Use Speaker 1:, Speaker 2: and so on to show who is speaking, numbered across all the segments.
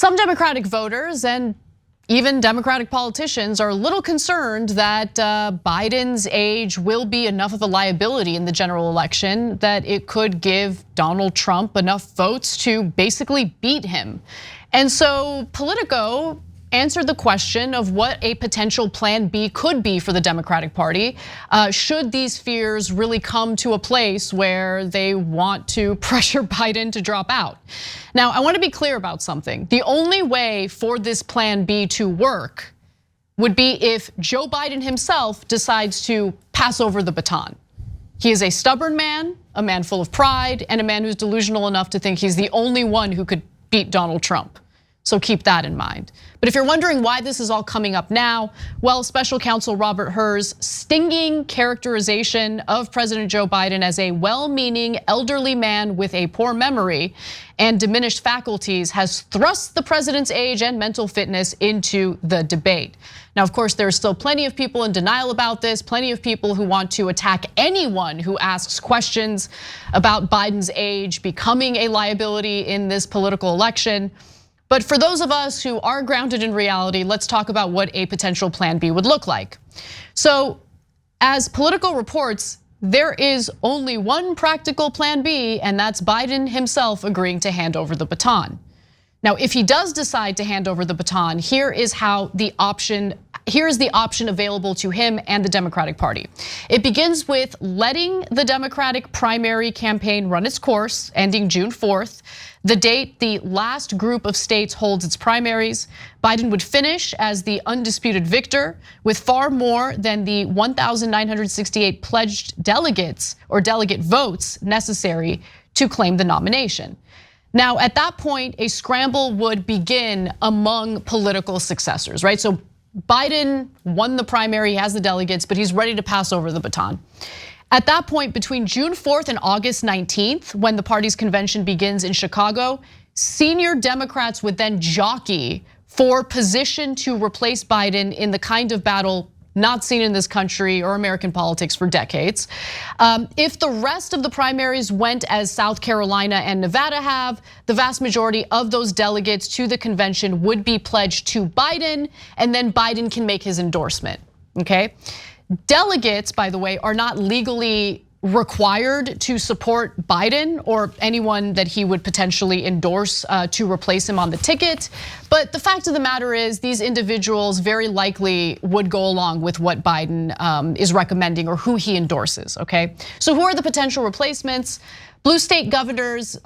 Speaker 1: Some Democratic voters and even Democratic politicians are a little concerned that Biden's age will be enough of a liability in the general election that it could give Donald Trump enough votes to basically beat him. And so Politico answered the question of what a potential plan B could be for the Democratic Party should these fears really come to a place where they want to pressure Biden to drop out. Now, I want to be clear about something. The only way for this plan B to work would be if Joe Biden himself decides to pass over the baton. He is a stubborn man, a man full of pride, and a man who's delusional enough to think he's the only one who could beat Donald Trump. So keep that in mind. But if you're wondering why this is all coming up now, well, special counsel Robert Hur's stinging characterization of President Joe Biden as a well-meaning elderly man with a poor memory and diminished faculties has thrust the president's age and mental fitness into the debate. Now, of course, there are still plenty of people in denial about this, plenty of people who want to attack anyone who asks questions about Biden's age becoming a liability in this political election. But for those of us who are grounded in reality, let's talk about what a potential plan B would look like. So as Politico reports, there is only one practical plan B, and that's Biden himself agreeing to hand over the baton. Now, if he does decide to hand over the baton, here is the option available to him and the Democratic Party. It begins with letting the Democratic primary campaign run its course, ending June 4th. The date the last group of states holds its primaries. Biden would finish as the undisputed victor with far more than the 1,968 pledged delegates or delegate votes necessary to claim the nomination. Now, at that point, a scramble would begin among political successors, right? So Biden won the primary, he has the delegates, but he's ready to pass over the baton. At that point, between June 4th and August 19th, when the party's convention begins in Chicago, senior Democrats would then jockey for position to replace Biden in the kind of battle not seen in this country or American politics for decades. If the rest of the primaries went as South Carolina and Nevada have, the vast majority of those delegates to the convention would be pledged to Biden, and then Biden can make his endorsement, okay? Delegates, by the way, are not legally required to support Biden or anyone that he would potentially endorse to replace him on the ticket. But the fact of the matter is these individuals very likely would go along with what Biden is recommending or who he endorses, okay? So who are the potential replacements? Blue state governors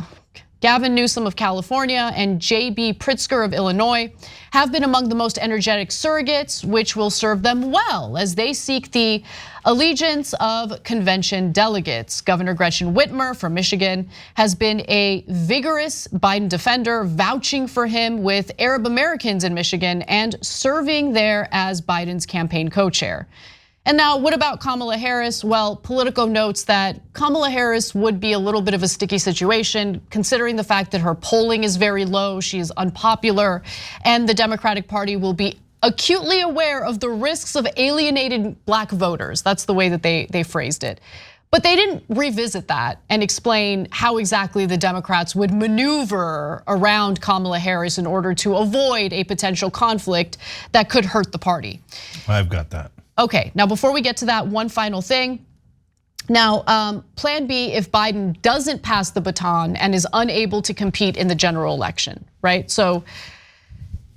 Speaker 1: Gavin Newsom of California and J.B. Pritzker of Illinois have been among the most energetic surrogates, which will serve them well as they seek the allegiance of convention delegates. Governor Gretchen Whitmer from Michigan has been a vigorous Biden defender, vouching for him with Arab Americans in Michigan and serving there as Biden's campaign co-chair. And now, what about Kamala Harris? Well, Politico notes that Kamala Harris would be a little bit of a sticky situation, considering the fact that her polling is very low, she is unpopular, and the Democratic Party will be acutely aware of the risks of alienated black voters. That's the way that they phrased it. But they didn't revisit that and explain how exactly the Democrats would maneuver around Kamala Harris in order to avoid a potential conflict that could hurt the party.
Speaker 2: I've got that.
Speaker 1: Okay, now before we get to that, one final thing. Now, plan B if Biden doesn't pass the baton and is unable to compete in the general election, right? So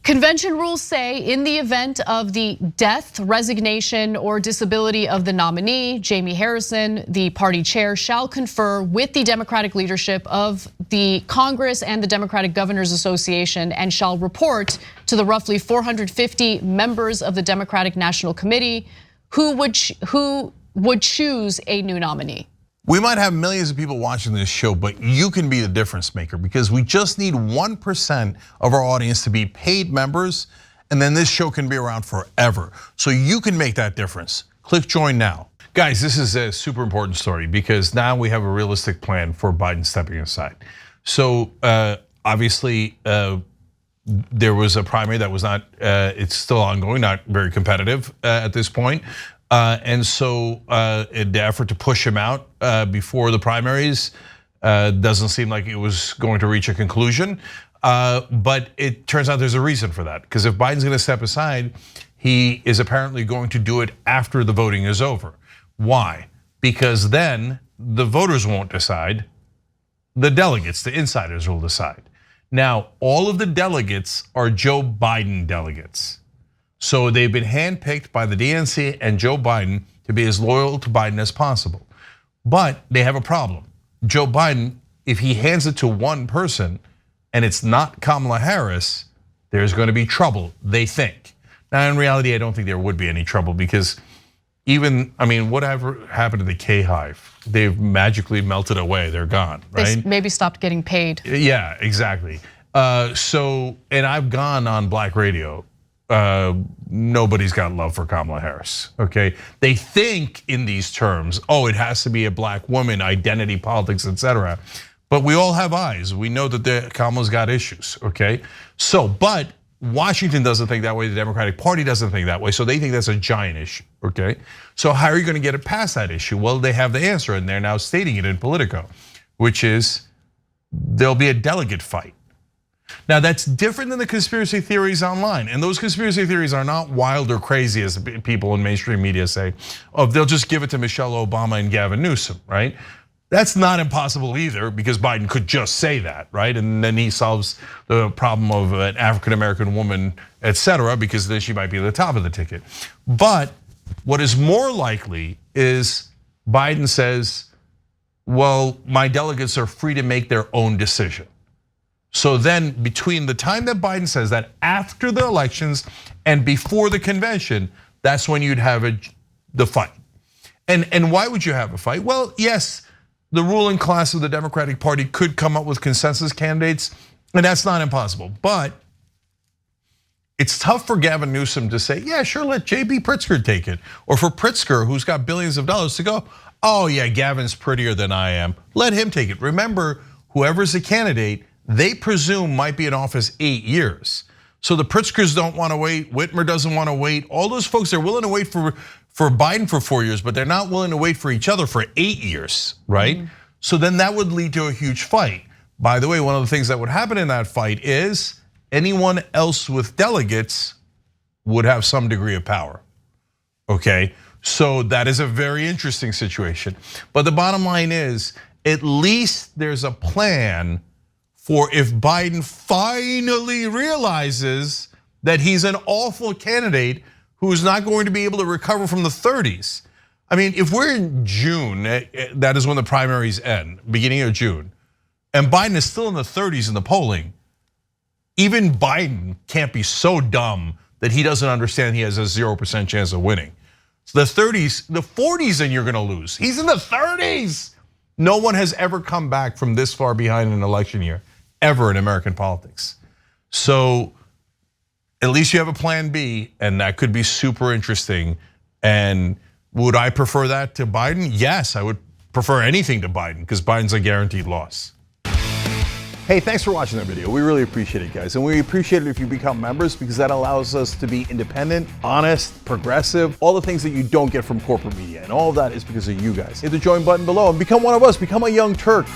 Speaker 1: convention rules say in the event of the death, resignation, or disability of the nominee, Jamie Harrison, the party chair, shall confer with the Democratic leadership of the Congress and the Democratic Governors Association and shall report to the roughly 450 members of the Democratic National Committee who would choose a new nominee.
Speaker 2: We might have millions of people watching this show, but you can be the difference maker because we just need 1% of our audience to be paid members, and then this show can be around forever. So you can make that difference. Click join now. Guys, this is a super important story because now we have a realistic plan for Biden stepping aside. So obviously, there was a primary that was not, it's still ongoing, not very competitive at this point. And so in the effort to push him out before the primaries doesn't seem like it was going to reach a conclusion. But it turns out there's a reason for that, because if Biden's going to step aside, he is apparently going to do it after the voting is over. Why? Because then the voters won't decide. The delegates, the insiders will decide. Now, all of the delegates are Joe Biden delegates. So they've been handpicked by the DNC and Joe Biden to be as loyal to Biden as possible. But they have a problem. Joe Biden, if he hands it to one person and it's not Kamala Harris, there's going to be trouble, they think. Now, in reality, I don't think there would be any trouble, because whatever happened to the K-Hive? They've magically melted away, they're gone, right?
Speaker 1: They maybe stopped getting paid.
Speaker 2: Yeah, exactly. And I've gone on black radio. Nobody's got love for Kamala Harris, okay? They think in these terms, it has to be a black woman, identity politics, etc. But we all have eyes. We know that Kamala's got issues, okay? But Washington doesn't think that way, the Democratic Party doesn't think that way, so they think that's a giant issue, okay? So how are you gonna get it past that issue? Well, they have the answer, and they're now stating it in Politico, which is there'll be a delegate fight. Now, that's different than the conspiracy theories online, and those conspiracy theories are not wild or crazy as people in mainstream media say, they'll just give it to Michelle Obama and Gavin Newsom, right? That's not impossible either, because Biden could just say that, right? And then he solves the problem of an African-American woman, etc., because then she might be at the top of the ticket. But what is more likely is Biden says, well, my delegates are free to make their own decision. So then between the time that Biden says that, after the elections and before the convention, that's when you'd have the fight. And why would you have a fight? Well, yes, the ruling class of the Democratic Party could come up with consensus candidates, and that's not impossible. But it's tough for Gavin Newsom to say, yeah, sure, let JB Pritzker take it. Or for Pritzker, who's got billions of dollars, to go, oh yeah, Gavin's prettier than I am, let him take it. Remember, whoever's the candidate, they presume might be in office 8 years. So the Pritzkers don't want to wait, Whitmer doesn't want to wait. All those folks are willing to wait for Biden for 4 years, but they're not willing to wait for each other for 8 years, right? So then that would lead to a huge fight. By the way, one of the things that would happen in that fight is anyone else with delegates would have some degree of power, okay? So that is a very interesting situation. But the bottom line is, at least there's a plan for if Biden finally realizes that he's an awful candidate who's not going to be able to recover from the 30s. I mean, if we're in June, that is when the primaries end, beginning of June, and Biden is still in the 30s in the polling, even Biden can't be so dumb that he doesn't understand he has a 0% chance of winning. So the 30s, the 40s, and you're gonna lose. He's in the 30s. No one has ever come back from this far behind an election year, ever in American politics. So at least you have a plan B, and that could be super interesting. And would I prefer that to Biden? Yes, I would prefer anything to Biden, because Biden's a guaranteed loss.
Speaker 3: Hey, thanks for watching that video. We really appreciate it, guys. And we appreciate it if you become members, because that allows us to be independent, honest, progressive, all the things that you don't get from corporate media. And all of that is because of you guys. Hit the join button below and become one of us, become a Young Turk.